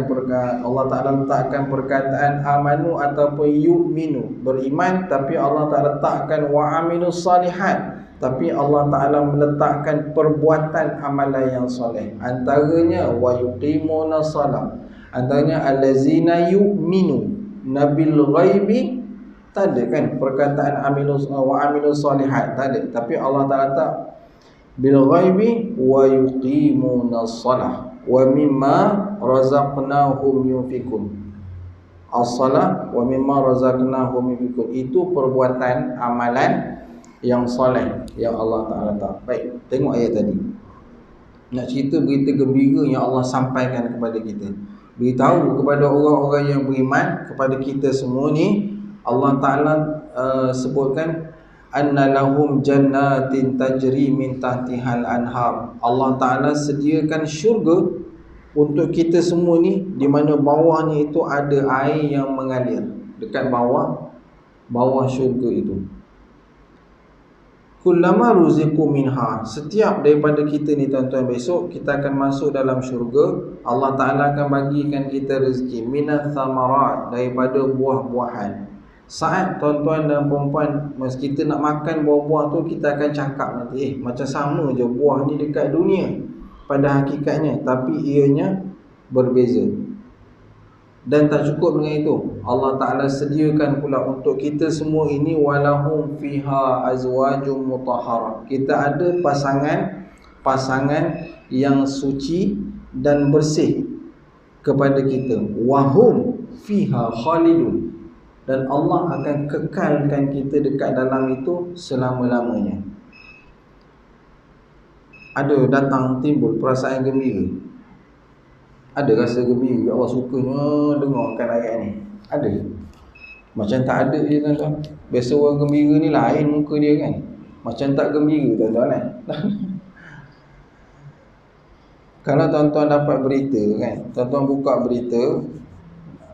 Allah Ta'ala letakkan perkataan amanu ataupun yu'minu, beriman, tapi Allah Ta'ala letakkan wa amilus salihat, tapi Allah Ta'ala meletakkan perbuatan amalan yang soleh. Antaranya wa yuqimuna salat, antaranya allazina yu'minu nabil ghaibi. Tak ada kan perkataan wa amilus salihat, tak ada, tapi Allah Ta'ala tak bil ghaibi wa yuqimuna salah wa mimma razaqnahum yunfikun. As-salah wa mimma razaqnahum yunfikun, itu perbuatan amalan yang soleh yang Allah Ta'ala tak. Baik, tengok ayat tadi. Nak cerita berita gembira yang Allah sampaikan kepada kita, beritahu kepada orang-orang yang beriman, kepada kita semua ni. Allah Ta'ala sebutkan anna lahum jannatin tajri min tahtihal anhar. Allah Ta'ala sediakan syurga untuk kita semua ni, di mana bawahnya itu ada air yang mengalir. Dekat bawah syurga itu. Kullama ruziqu minha, setiap daripada kita ni tuan-tuan, besok kita akan masuk dalam syurga, Allah Ta'ala akan bagikan kita rezeki minat thamarat, daripada buah-buahan. Saat tuan-tuan dan puan-puan, masa kita nak makan buah-buah tu, kita akan cakap nanti, macam sama je buah ni dekat dunia pada hakikatnya, tapi ianya berbeza. Dan tak cukup dengan itu, Allah Ta'ala sediakan pula untuk kita semua ini, walahum fiha azwajum mutahharah. Kita ada pasangan yang suci dan bersih kepada kita. Wahum fiha khalidun. Dan Allah akan kekalkan kita dekat dalam itu selama-lamanya. Ada datang timbul perasaan gembira, ada rasa gembira, ya Allah sukanya dengarkan ayat ni. Ada? Macam tak ada je tuan-tuan. Biasa orang gembira ni lain muka dia kan, macam tak gembira tuan-tuan kan. Kalau tuan-tuan dapat berita kan, tuan-tuan buka berita,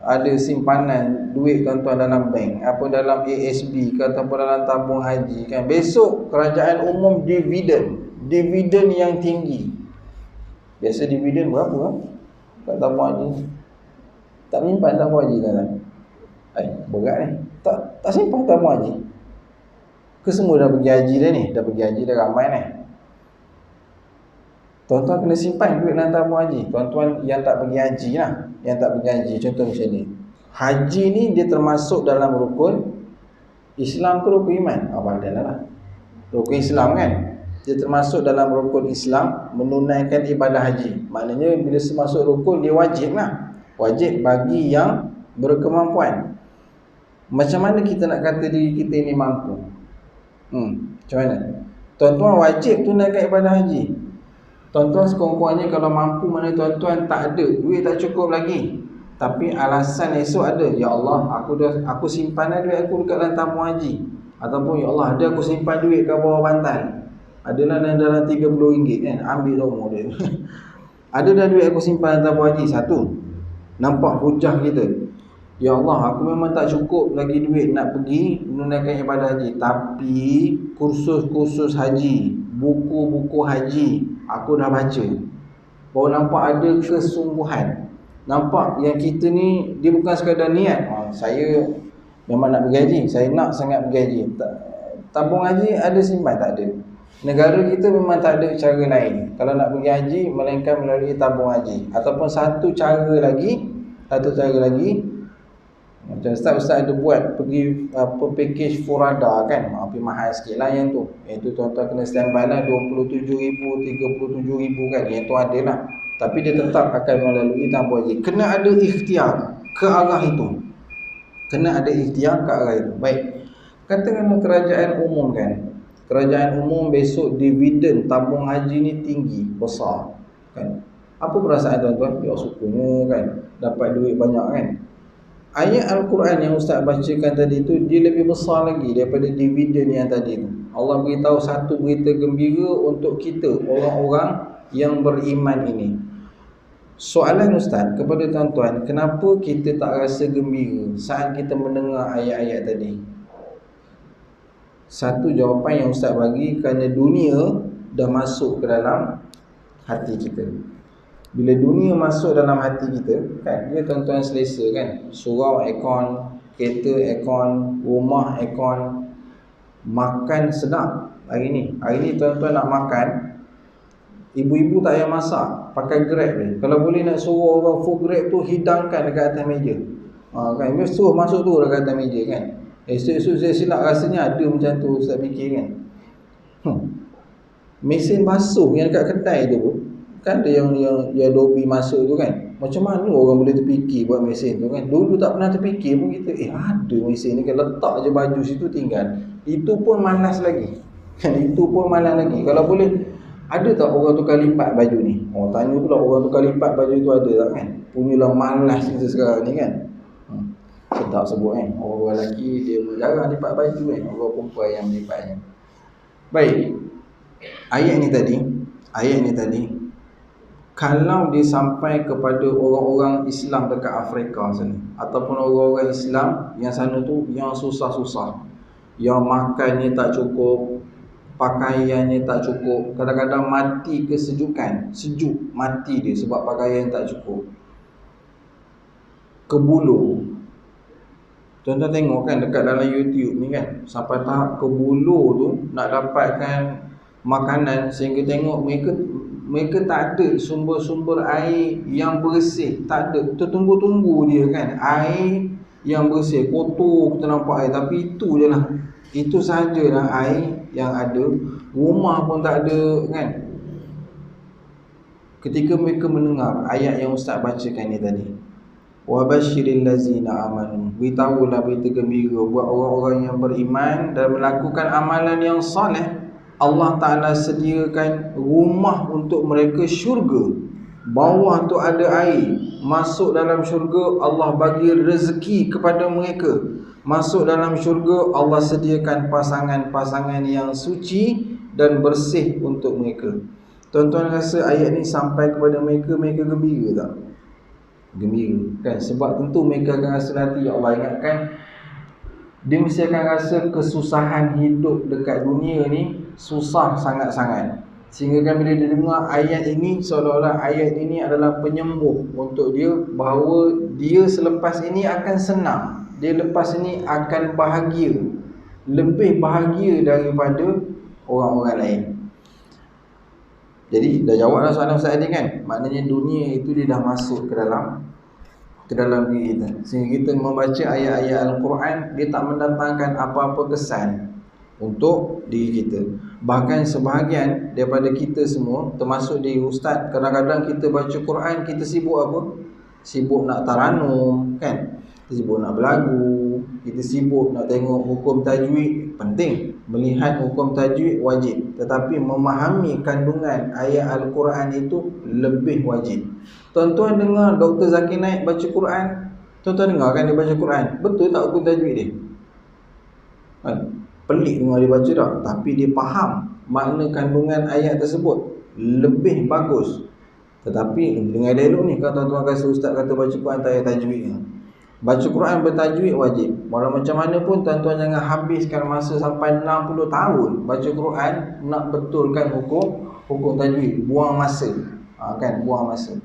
ada simpanan duit tuan-tuan dalam bank, apa dalam ASB ke ataupun dalam tabung haji kan, besok kerajaan umum dividen yang tinggi. Biasa dividen berapa kan kat tabung haji? Tak menyimpan tabung haji tuan-tuan? Berat ni. Tak simpan tabung haji. Ke semua dah pergi haji dah ni? Dah pergi haji dah ramai ni. Tuan-tuan kena simpan duit dalam tabung haji. Tuan-tuan yang tak pergi haji lah, yang tak pergi haji, contoh macam ni. Haji ni dia termasuk dalam rukun Islam ke rukun iman? Pandai lah. Rukun Islam kan? Dia termasuk dalam rukun Islam, menunaikan ibadah haji. Maknanya bila masuk rukun, dia wajib lah. Wajib bagi yang berkemampuan. Macam mana kita nak kata diri kita ni mampu? Macam mana? Tuan-tuan wajib tunaikan ibadah haji. Tuan-tuan sekurang-kurangnya kalau mampu, mana tuan-tuan tak ada, duit tak cukup lagi, tapi alasan esok ada, ya Allah, aku simpan duit aku dekat dalam tabung haji, ataupun ya Allah, ada aku simpan duit kat bawah bantal, adalah dalam RM30 kan, ambil semua dia. Ada dah duit aku simpan dalam tabung haji. Satu, nampak hujah kita, ya Allah, aku memang tak cukup lagi duit nak pergi menunaikan ibadah haji, tapi kursus-kursus haji, buku-buku haji aku dah baca, baru nampak ada kesungguhan. Nampak yang kita ni, dia bukan sekadar niat, saya memang nak pergi haji, saya nak sangat pergi haji. Tabung haji ada simpan? Tak ada. Negara kita memang tak ada cara lain kalau nak pergi haji melainkan melalui tabung haji. Ataupun satu cara lagi, macam ustaz ada buat pergi package Furada kan, tapi mahal sikit lah yang tu. Yang tu tuan-tuan kena standby lah, 27,000, 37,000 kan, yang tu ada lah. Tapi dia tetap akan melalui tabung haji. Kena ada ikhtiar ke arah itu. Baik, katakanlah kerajaan umum kan, kerajaan umum besok dividen tabung haji ni tinggi, besar kan. Apa perasaan tuan-tuan? Ya syukurnya kan, dapat duit banyak kan. Ayat Al-Quran yang Ustaz bacakan tadi tu, dia lebih besar lagi daripada dividen yang tadi tu. Allah beritahu satu berita gembira untuk kita, orang-orang yang beriman ini. Soalan Ustaz kepada tuan-tuan, kenapa kita tak rasa gembira saat kita mendengar ayat-ayat tadi? Satu jawapan yang Ustaz bagi, kerana dunia dah masuk ke dalam hati kita. Bila dunia masuk dalam hati kita kan, dia tuan-tuan selesa kan, surau aircon, kereta aircon, rumah aircon, makan sedap. Hari ni tuan-tuan nak makan, ibu-ibu tak payah masak, pakai Grab ni. Kalau boleh nak suruh orang full Grab tu hidangkan dekat atas meja, kan, dia suruh masuk tu dekat atas meja kan. Esok-esok saya silap rasanya ada macam tu, Ustaz fikir kan. Mesin basuh yang dekat kedai tu pun kan ada yang Adobe masuk tu kan. Macam mana orang boleh terfikir buat mesin tu kan. Dulu tak pernah terfikir pun kita, ada mesin ni kan, letak je baju situ tinggal. Itu pun malas lagi kan, Kalau boleh, ada tak orang tukar lipat baju ni? Tanya pula, orang tukar lipat baju tu ada tak kan? Punyalah malas kita sekarang ni kan. Sedap sebut kan, orang lelaki dia jarang lipat baju kan, orang perempuan yang melipatnya. Baik, ayat ni tadi kalau dia sampai kepada orang-orang Islam dekat Afrika sana, ataupun orang-orang Islam yang sana tu, yang susah-susah, yang makannya tak cukup, pakaiannya tak cukup, kadang-kadang mati kesejukan, sejuk mati dia sebab pakaian tak cukup, kebulu. Tuan-tuan tengok kan dekat dalam YouTube ni kan, sampai tahap ke bulu tu nak dapatkan makanan, sehingga tengok mereka tak ada sumber-sumber air yang bersih, tak ada. Kita tunggu-tunggu dia kan, air yang bersih, kotor kita nampak air, tapi itu je lah, itu sahajalah air yang ada. Rumah pun tak ada kan. Ketika mereka mendengar ayat yang Ustaz bacakan ni tadi, wa basyiril ladzina amanu, beritahulah berita gembira buat orang-orang yang beriman dan melakukan amalan yang soleh. Allah Ta'ala sediakan rumah untuk mereka, syurga. Bawah tu ada air, masuk dalam syurga, Allah bagi rezeki kepada mereka. Masuk dalam syurga, Allah sediakan pasangan-pasangan yang suci dan bersih untuk mereka. Tuan-tuan rasa ayat ni sampai kepada mereka, mereka gembira tak? Gembira kan, sebab tentu mereka akan rasa nanti, ya Allah ingatkan, dia mesti akan rasa kesusahan hidup dekat dunia ni susah sangat-sangat, sehingga kan bila dia dengar ayat ini, seolah-olah ayat ini adalah penyembuh untuk dia, bahawa dia selepas ini akan senang, dia lepas ini akan bahagia, lebih bahagia daripada orang-orang lain. Jadi dah jawablah soalan Ustaz tadi kan, maknanya dunia itu dia dah masuk ke dalam diri kita, sehingga kita membaca ayat-ayat Al-Quran, dia tak mendatangkan apa-apa kesan untuk diri kita. Bahkan sebahagian daripada kita semua, termasuk diri Ustaz, kadang-kadang kita baca Quran, kita sibuk apa? Sibuk nak taranum kan, kita sibuk nak berlagu, kita sibuk nak tengok hukum tajwid. Penting, melihat hukum tajwid wajib, tetapi memahami kandungan ayat Al-Quran itu lebih wajib. Tuan-tuan dengar Dr. Zakir Naik baca Quran, tuan-tuan dengar kan dia baca Quran, betul tak hukum tajwid dia? Pelik dengar dia baca tak, tapi dia faham makna kandungan ayat tersebut, lebih bagus. Tetapi dengan dialog ni, kalau tuan-tuan rasa Ustaz kata baca Quran tak payah tajwid, baca Quran bertajwid wajib. Walau macam mana pun, tuan-tuan jangan habiskan masa sampai 60 tahun baca Quran nak betulkan hukum tajwid. Buang masa, kan, buang masa.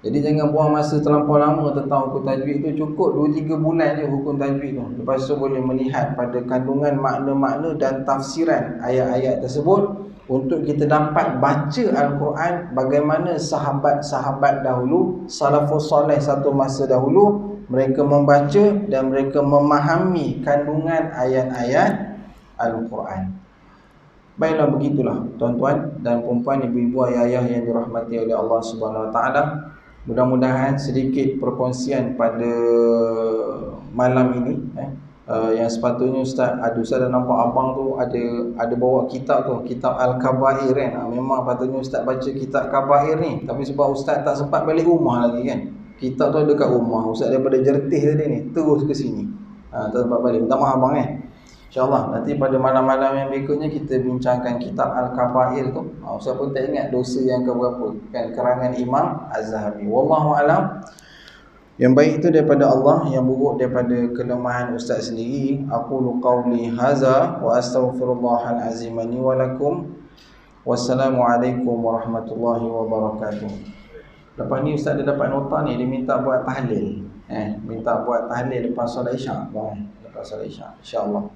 Jadi jangan buang masa terlampau lama tentang hukum tajwid tu. Cukup 2-3 bulan je hukum tajwid tu. Lepas tu boleh melihat pada kandungan makna-makna dan tafsiran ayat-ayat tersebut, untuk kita dapat baca Al-Quran bagaimana sahabat-sahabat dahulu, salafus soleh satu masa dahulu, mereka membaca dan mereka memahami kandungan ayat-ayat Al-Quran. Baiklah, begitulah tuan-tuan dan puan-puan, ibu-ibu, ayah-ayah yang dirahmati oleh Allah Subhanahu Wa Taala. Mudah-mudahan sedikit perkongsian pada malam ini yang sepatutnya Ustaz dah nampak abang tu ada bawa kitab tu, kitab Al-Kabair kan. Memang patutnya Ustaz baca kitab Kabair ni, tapi sebab Ustaz tak sempat balik rumah lagi kan. Kitab tu ada kat rumah Ustaz, daripada Jertih tadi ni terus ke sini, tak sempat balik. Minta maaf abang InsyaAllah nanti pada malam-malam yang berikutnya kita bincangkan kitab Al-Kabair tu. Ustaz pun tak ingat dosa yang keberapa kan, karangan Imam Az-Zahabi. Wallahu alam. Yang baik itu daripada Allah, yang buruk daripada kelemahan Ustaz sendiri. Aqulu qawli haza wa astaghfirullahal azim li wa lakum. Wassalamualaikum warahmatullahi wabarakatuh. Lepas ni Ustaz dia dapat nota ni, dia minta buat tahlil. Minta buat tahlil lepas solat Isyak. Lepas solat Isyak, insya-Allah.